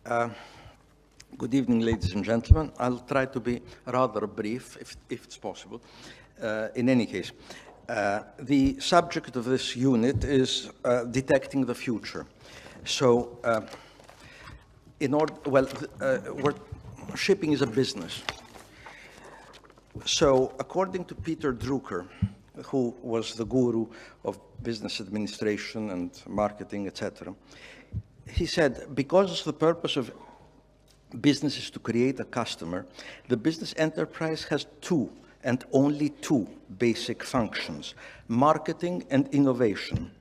Good evening, ladies and gentlemen. I'll try to be rather brief, if it's possible. In any case, the subject of this unit is detecting the future. So, shipping is a business. So, according to Peter Drucker, who was the guru of business administration and marketing, etc., he said, because the purpose of business is to create a customer, the business enterprise has two, and only two, basic functions: marketing and innovation.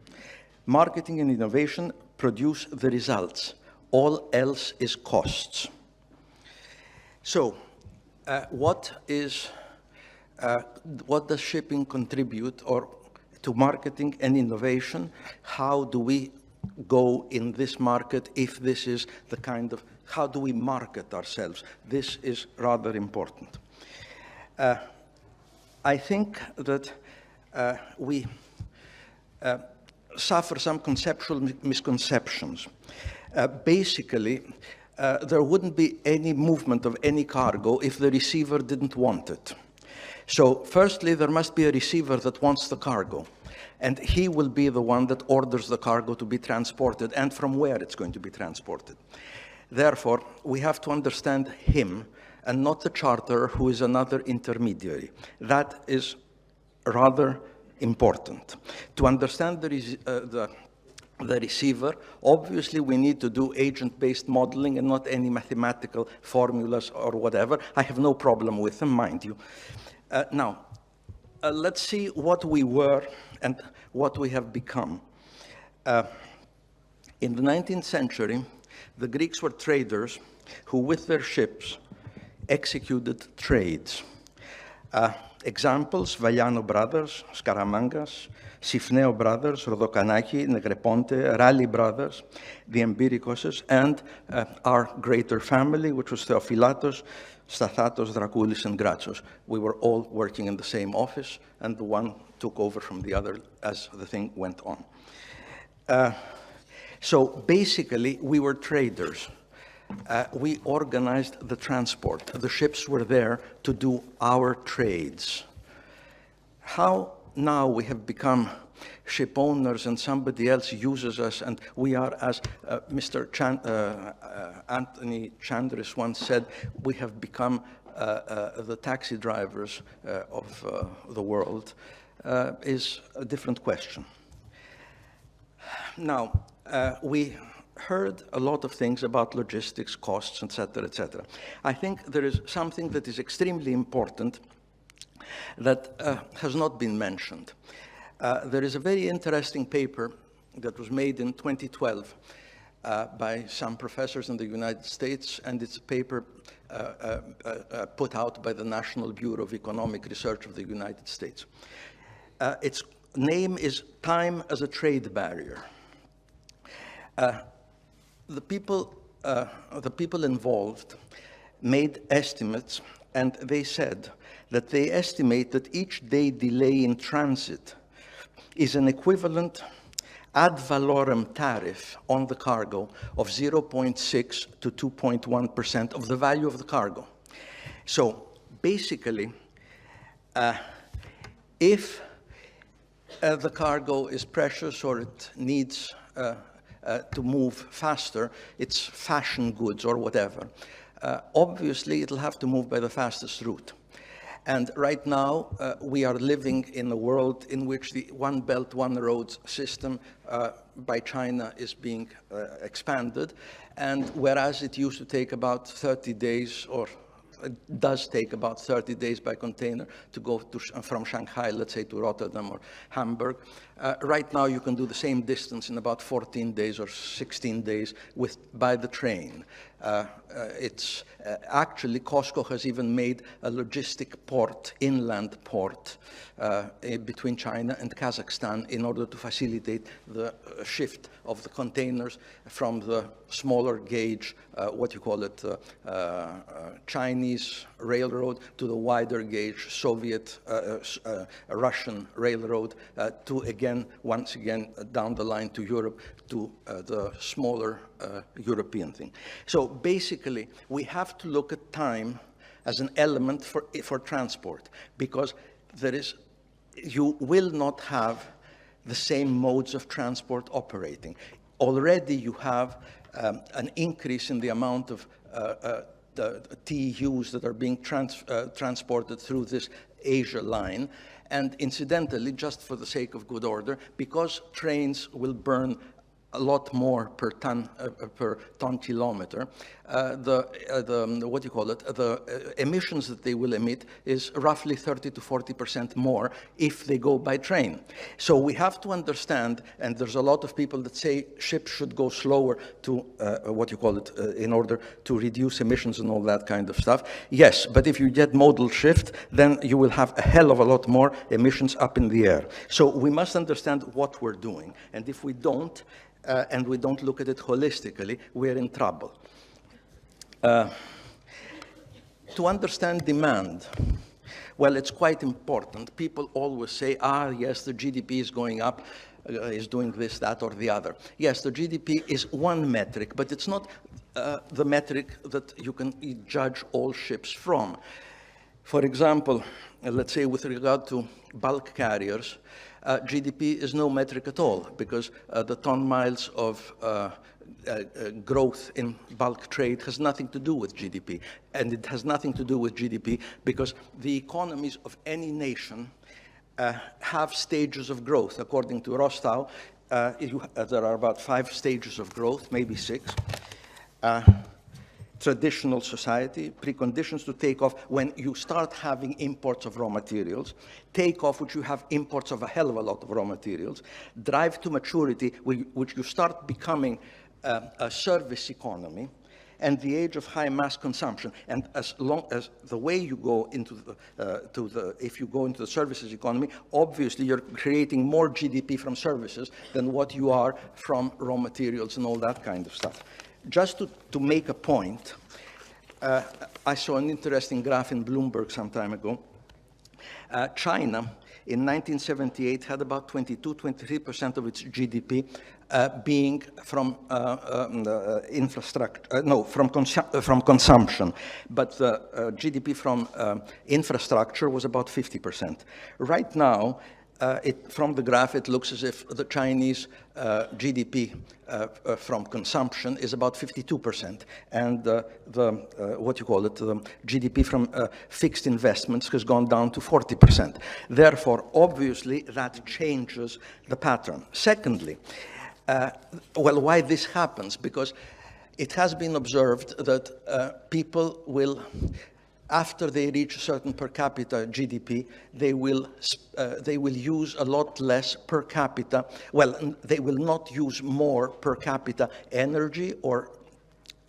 Marketing and innovation produce the results. All else is costs. So, what does shipping contribute to marketing and innovation? How do we go in this market if this is the kind of, how do we market ourselves? This is rather important. I think that we suffer some conceptual misconceptions. Basically, there wouldn't be any movement of any cargo if the receiver didn't want it. So, firstly, there must be a receiver that wants the cargo, and he will be the one that orders the cargo to be transported and from where it's going to be transported. Therefore, we have to understand him and not the charterer, who is another intermediary. That is rather important. To understand the receiver, obviously we need to do agent-based modeling and not any mathematical formulas or whatever. I have no problem with them, mind you. Now, let's see what we were and what we have become. In the 19th century, the Greeks were traders who, with their ships, executed trades. Examples: Valiano brothers, Skaramangas, Sifneo brothers, Rodokanaki, Negreponte, Raleigh brothers, the Empiricoses, and our greater family, which was Theophilatos, Stathatos, Dracoulis, and Gratsos. We were all working in the same office, and the one took over from the other as the thing went on. So basically, we were traders. We organized the transport. The ships were there to do our trades. How now we have become ship owners and somebody else uses us, and we are, as Mr. Anthony Chandris once said, we have become the taxi drivers of the world, is a different question. Now, we heard a lot of things about logistics, costs, etc., etc. I think there is something that is extremely important that has not been mentioned. There is a very interesting paper that was made in 2012 by some professors in the United States, and it's a paper put out by the National Bureau of Economic Research of the United States. Its name is Time as a Trade Barrier. The people involved made estimates, and they said that they estimate that each day delay in transit is an equivalent ad valorem tariff on the cargo of 0.6 to 2.1% of the value of the cargo. So basically, if the cargo is precious or it needs to move faster, it's fashion goods or whatever, obviously it'll have to move by the fastest route. And right now, we are living in a world in which the One Belt, One Road system by China is being expanded. And whereas it used to take about 30 days, or it does take about 30 days by container to go from Shanghai, let's say, to Rotterdam or Hamburg, right now you can do the same distance in about 14 days or 16 days by the train. Actually, Costco has even made a logistic port, inland port, between China and Kazakhstan in order to facilitate the shift of the containers from the smaller gauge, what you call it, Chinese Chinese railroad to the wider gauge Soviet, Russian railroad to once again, down the line to Europe, to the smaller European thing. So basically, we have to look at time as an element for transport, because you will not have the same modes of transport operating. Already you have an increase in the amount of the TEUs that are being transported through this Asia line. And incidentally, just for the sake of good order, because trains will burn a lot more per ton kilometer, the emissions that they will emit is roughly 30 to 40% more if they go by train. So we have to understand, and there's a lot of people that say ships should go slower to, in order to reduce emissions and all that kind of stuff. Yes, but if you get modal shift, then you will have a hell of a lot more emissions up in the air. So we must understand what we're doing, and if we don't, and we don't look at it holistically, we're in trouble. To understand demand, well, it's quite important. People always say, yes, the GDP is going up, is doing this, that, or the other. Yes, the GDP is one metric, but it's not the metric that you can judge all ships from. For example, let's say with regard to bulk carriers, GDP is no metric at all, because the ton miles of growth in bulk trade has nothing to do with GDP. And it has nothing to do with GDP because the economies of any nation have stages of growth. According to Rostow, there are about 5 stages of growth, maybe 6. Traditional society, preconditions to take off when you start having imports of raw materials, take off which you have imports of a hell of a lot of raw materials, drive to maturity which you start becoming a service economy, and the age of high mass consumption. And as long as the way you go into if you go into the services economy, obviously you're creating more GDP from services than what you are from raw materials and all that kind of stuff. Just to make a point, I saw an interesting graph in Bloomberg some time ago. China, in 1978, had about 23% of its GDP being from from consumption. But the GDP from infrastructure was about 50%. Right now, from the graph, it looks as if the Chinese GDP from consumption is about 52%, and the GDP from fixed investments has gone down to 40%. Therefore, obviously, that changes the pattern. Secondly, why this happens? Because it has been observed that people will, after they reach a certain per capita GDP, they will use a lot less per capita. Well, they will not use more per capita energy or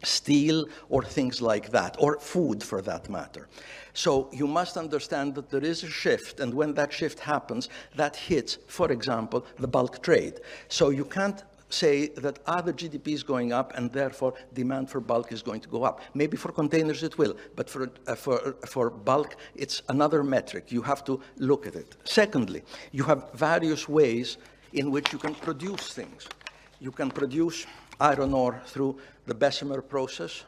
steel or things like that, or food for that matter. So you must understand that there is a shift, and when that shift happens, that hits, for example, the bulk trade. So you can't say that the GDP is going up and therefore demand for bulk is going to go up. Maybe for containers it will, but for bulk it's another metric. You have to look at it. Secondly, you have various ways in which you can produce things. You can produce iron ore through the Bessemer process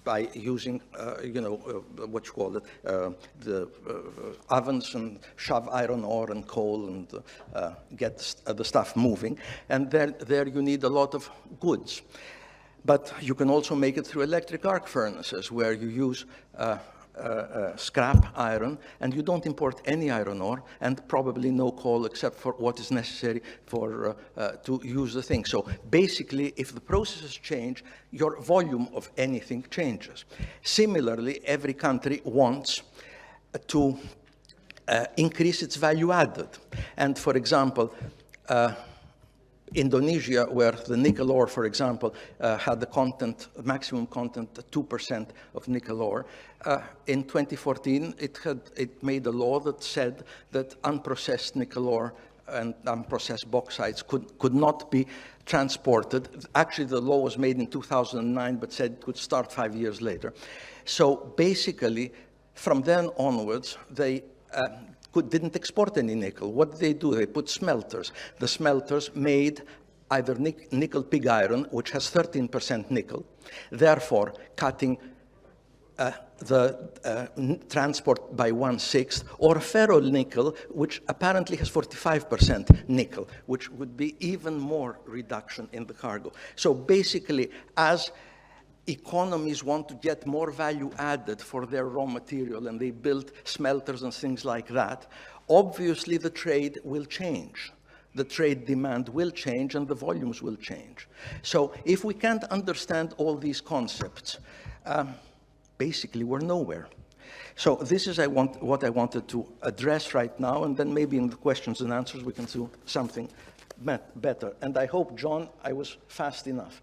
by using, the ovens and shove iron ore and coal and get the stuff moving. And there you need a lot of goods. But you can also make it through electric arc furnaces, where you use scrap iron, and you don't import any iron ore, and probably no coal except for what is necessary for to use the thing. So basically, if the processes change, your volume of anything changes. Similarly, every country wants to increase its value added. And for example, Indonesia, where the nickel ore, for example, had the maximum content, 2% of nickel ore, in 2014, it made a law that said that unprocessed nickel ore and unprocessed bauxites could not be transported. Actually, the law was made in 2009, but said it could start 5 years later. So basically, from then onwards, they didn't export any nickel. What did they do? They put smelters. The smelters made either nickel pig iron, which has 13% nickel, therefore cutting the transport by 1/6, or ferronickel, which apparently has 45% nickel, which would be even more reduction in the cargo. So basically, as economies want to get more value added for their raw material, and they build smelters and things like that, obviously the trade will change. The trade demand will change and the volumes will change. So if we can't understand all these concepts, basically we're nowhere. So this is what I wanted to address right now, and then maybe in the questions and answers we can do something better. And I hope, John, I was fast enough.